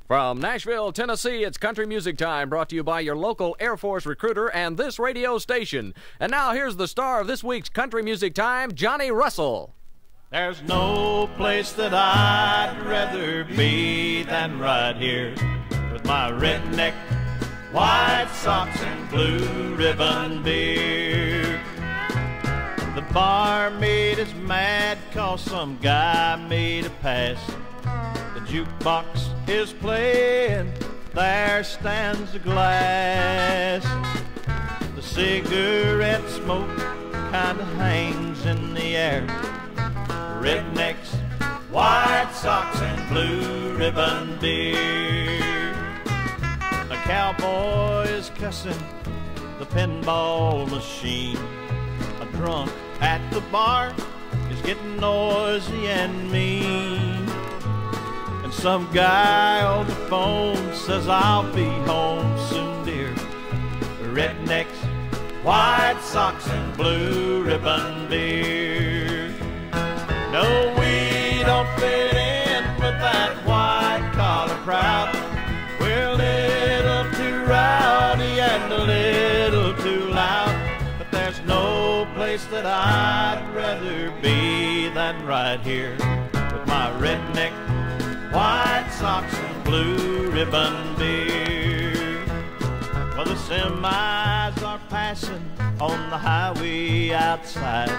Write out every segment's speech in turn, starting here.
From Nashville, Tennessee, it's Country Music Time, brought to you by your local Air Force recruiter and this radio station. And now here's the star of this week's Country Music Time, Johnny Russell. There's no place that I'd rather be than right here with my redneck, white socks and blue ribbon beer. The barmaid is mad 'cause some guy made a pass. The jukebox is playing, there stands a glass. The cigarette smoke kinda hangs in the air. Rednecks, white socks and blue ribbon beer. A cowboy is cussing the pinball machine. A drunk at the bar is getting noisy and mean. And some guy on the phone says, I'll be home soon, dear. Rednecks, white socks and blue ribbon beer. No, we don't fit in with that white collar crowd. We're a little too rowdy and a little too loud. But there's no place that I'd rather be than right here with my redneck, white socks and blue ribbon beer. Well, the semis are passing on the highway outside.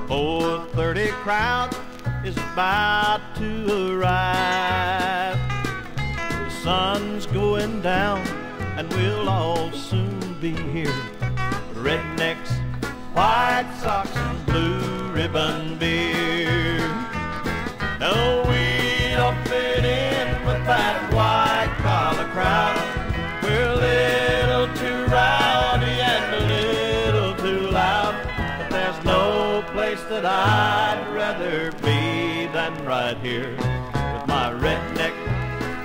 4:30 crowd is about to arrive. The sun's going down and we'll all soon be here. Rednecks, white socks and blue ribbon beer. No, we don't fit in with that white collar crowd. We're a little too rowdy and a little too loud. But there's no place that I'd rather be than right here with my redneck,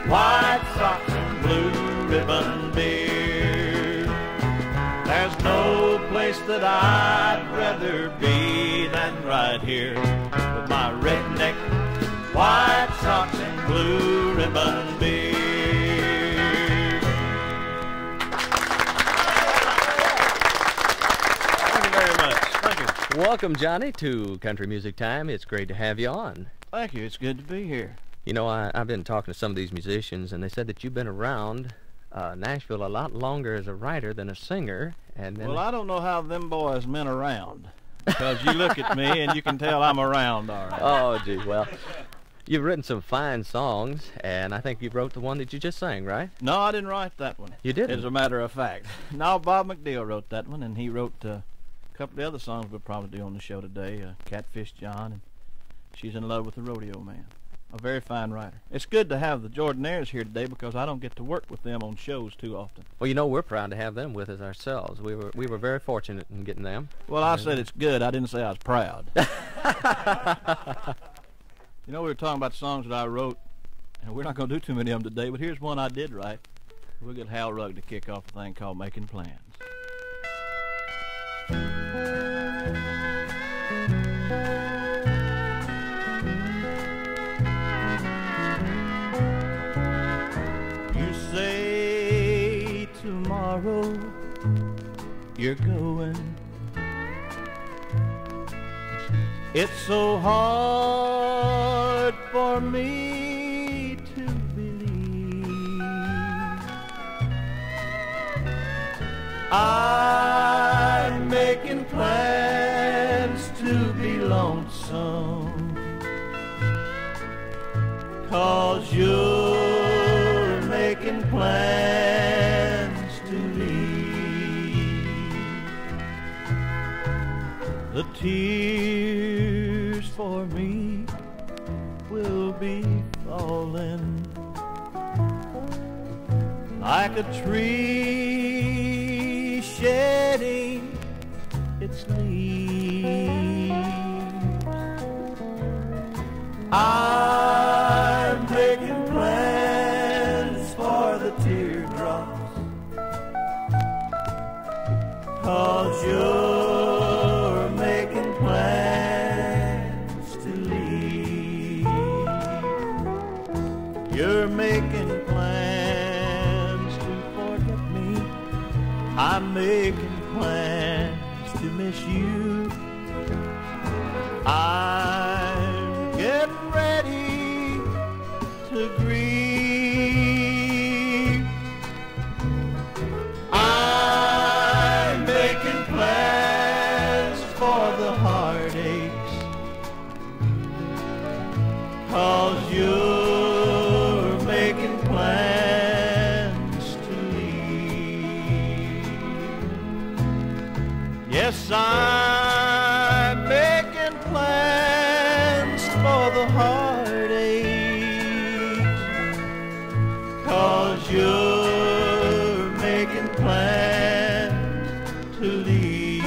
white socks and blue ribbon beer. There's no place that I'd rather be than right here with my redneck, white socks and blue ribbon beer. Thank you very much. Thank you. Welcome, Johnny, to Country Music Time. It's great to have you on. Thank you. It's good to be here. You know, I've been talking to some of these musicians, and they said that you've been around Nashville a lot longer as a writer than a singer. And then Well, I don't know how them boys been around, because you look at me and you can tell I'm around all right. Oh, gee, well, you've written some fine songs, and I think you wrote the one that you just sang, right? No, I didn't write that one. You didn't? As a matter of fact. No, Bob McDill wrote that one, and he wrote a couple of the other songs we'll probably do on the show today. Catfish John and She's in Love with the Rodeo Man. A very fine writer. It's good to have the Jordanaires here today because I don't get to work with them on shows too often. Well, you know, we're proud to have them with us ourselves. We were very fortunate in getting them. Well, I said it's good. I didn't say I was proud. You know, we were talking about songs that I wrote, and we're not going to do too many of them today, but here's one I did write. We'll get Hal Rugg to kick off a thing called Making Plans. You say tomorrow you're going. It's so hard for me to believe. I'm making plans to be lonesome, 'cause you're making plans to leave. The tears for me will be falling like a tree shedding its leaves. I'm making plans for the teardrops, 'cause you're making plans to leave. you're making plans to forget me. I'm making plans to miss you. I'm getting ready to grieve. I'm making plans for the heartaches, 'cause you're making plans to leave. Yes, I'm making plans for the heartaches, 'cause you're making plans to leave.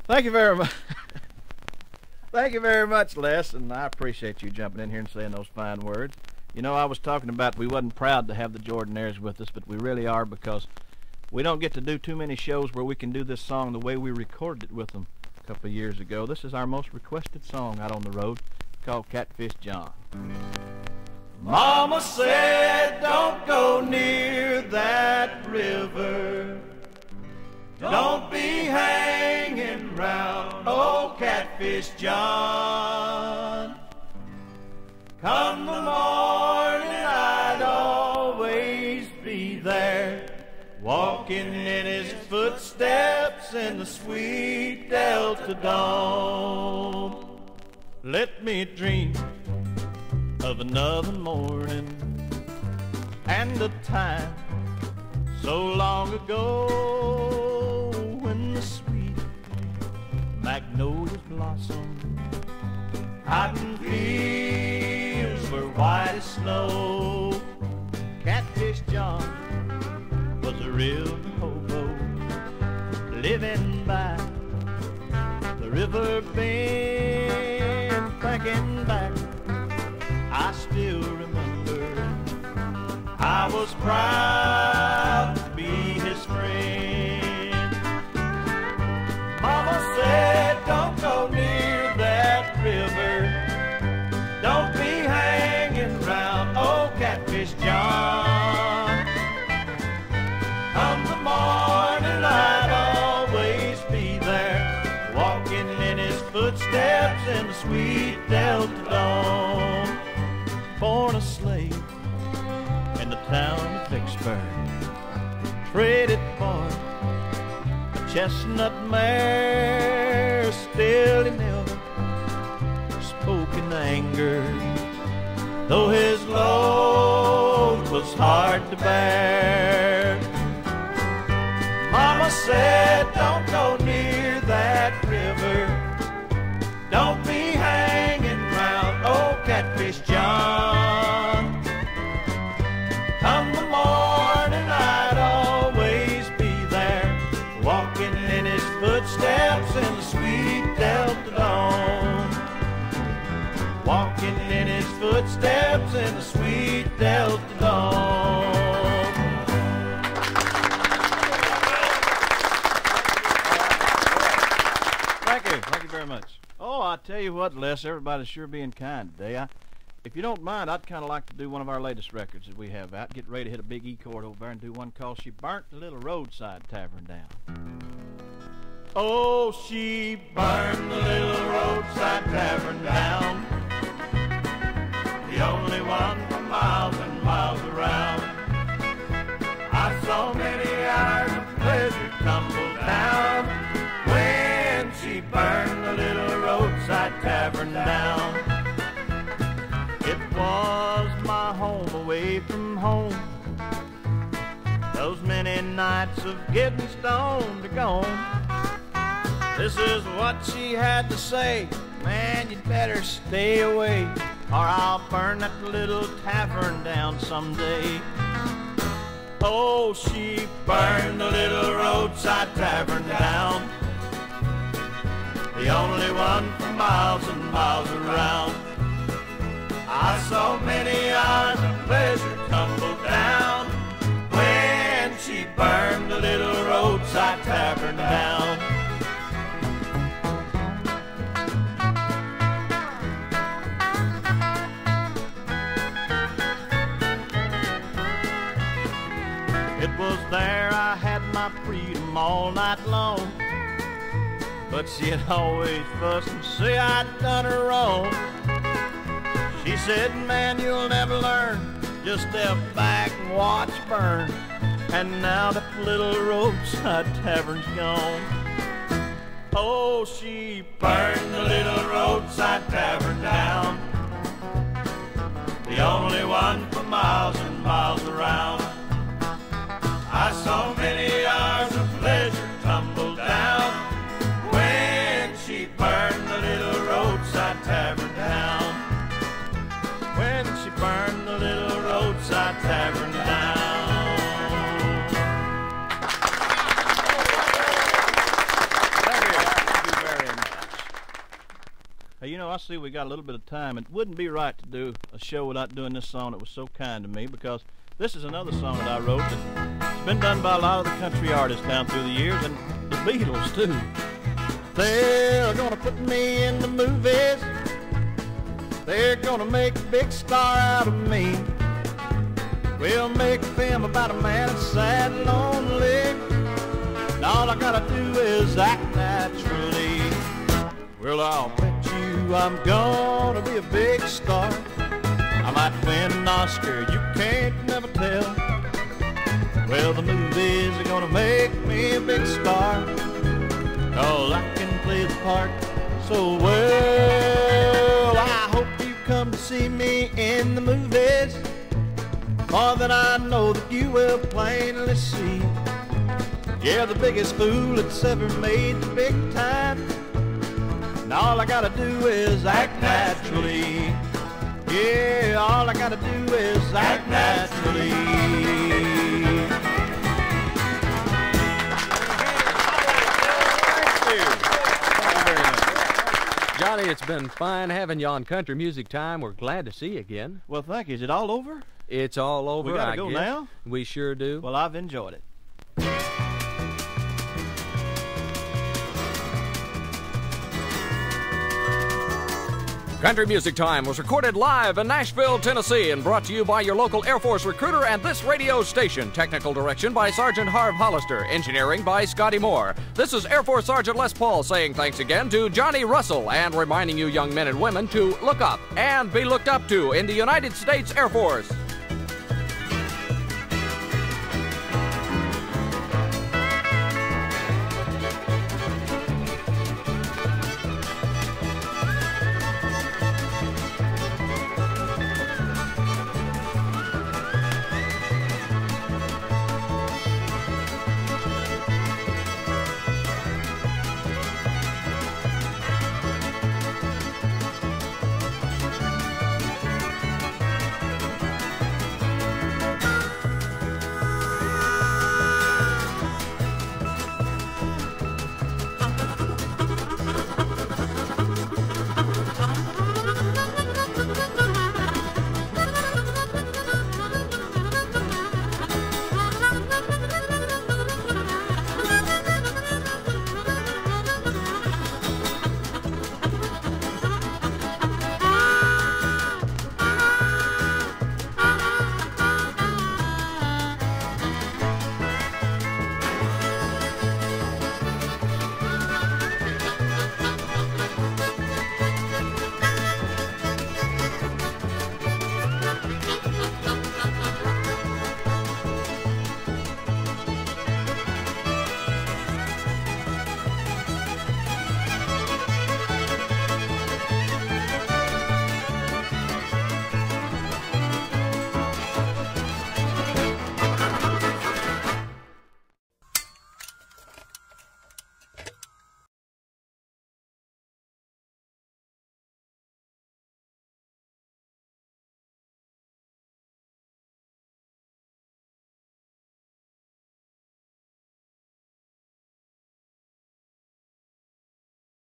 Thank you very much. Thank you very much, Les, and I appreciate you jumping in here and saying those fine words. You know, I was talking about we wasn't proud to have the Jordanaires with us, but we really are, because we don't get to do too many shows where we can do this song the way we recorded it with them a couple of years ago. This is our most requested song out on the road, called Catfish John. Mama said, don't go near that river. Don't be hanging round old Catfish John. Come the morning, I'd always be there, walking in his footsteps in the sweet Delta dawn. Let me dream of another morning and a time so long ago, when the sweet magnolias blossomed, cotton fields were white as snow. Catfish John was a real hobo, living by the river bend. Thinking back, I still remember I was proud to be his friend. Mama said, don't go near that river. Don't be hanging round old Catfish John. Come the morning, I'd always be there, walking in his footsteps in the sweet Delta dawn. Born a slave in the town of Vicksburg, traded for a chestnut mare. Still he never spoke in anger, though his load was hard to bear. Mama said, don't go near that river. Don't be hanging round old Catfish John. Come the morning, I'd always be there, walking in his footsteps in the sweet Delta dawn. Walking in his footsteps in the sweet Delta dawn. Thank you very much. Oh, I tell you what, Les, everybody's sure being kind today. If you don't mind, I'd kind of like to do one of our latest records that we have out. Get ready to hit a big E chord over there and do one called She Burnt the Little Roadside Tavern Down. Oh, she burned the little roadside tavern down, the only one for miles and miles around. I saw many hours of pleasure tumble down when she burned the little roadside tavern down. It was my home away from home, those many nights of getting stoned are gone. This is what she had to say: man, you'd better stay away, or I'll burn that little tavern down someday. Oh, she burned the little roadside tavern down, the only one for miles and miles around. I saw many hours of pleasure tumble down when she burned the little roadside tavern down. It was there I had my freedom all night long, but she'd always fuss and say I'd done her wrong. She said, man, you'll never learn, just step back and watch burn. And now that little roadside tavern's gone. Oh, she burned the little roadside tavern down, the only one for miles and miles around. I saw many hours of pleasure tumble down when she burned the little roadside tavern down. When she burned the little roadside tavern down. Thank you very much. Hey, you know, I see we got a little bit of time. It wouldn't be right to do a show without doing this song that was so kind to me, because this is another song that I wrote that's been done by a lot of the country artists down through the years, and the Beatles too. They're gonna put me in the movies. They're gonna make a big star out of me. We'll make a film about a man that's sad and lonely, and all I gotta do is act naturally. Well, I'll bet you I'm gonna be a big star. I might win an Oscar, you can't never tell. Well, the movies are gonna make me a big star, 'cause I can play the part so well. I hope you come to see me in the movies, more than I know that you will plainly see. Yeah, the biggest fool that's ever made the big time, and all I gotta do is act naturally. Yeah, all I gotta do is act naturally. Johnny, it's been fine having you on Country Music Time. We're glad to see you again. Well, thank you. Is it all over? It's all over. We gotta I go guess. now? We sure do. Well, I've enjoyed it. Country Music Time was recorded live in Nashville, Tennessee, and brought to you by your local Air Force recruiter and this radio station. Technical direction by Sergeant Harv Hollister. Engineering by Scotty Moore. This is Air Force Sergeant Les Paul saying thanks again to Johnny Russell and reminding you young men and women to look up and be looked up to in the United States Air Force.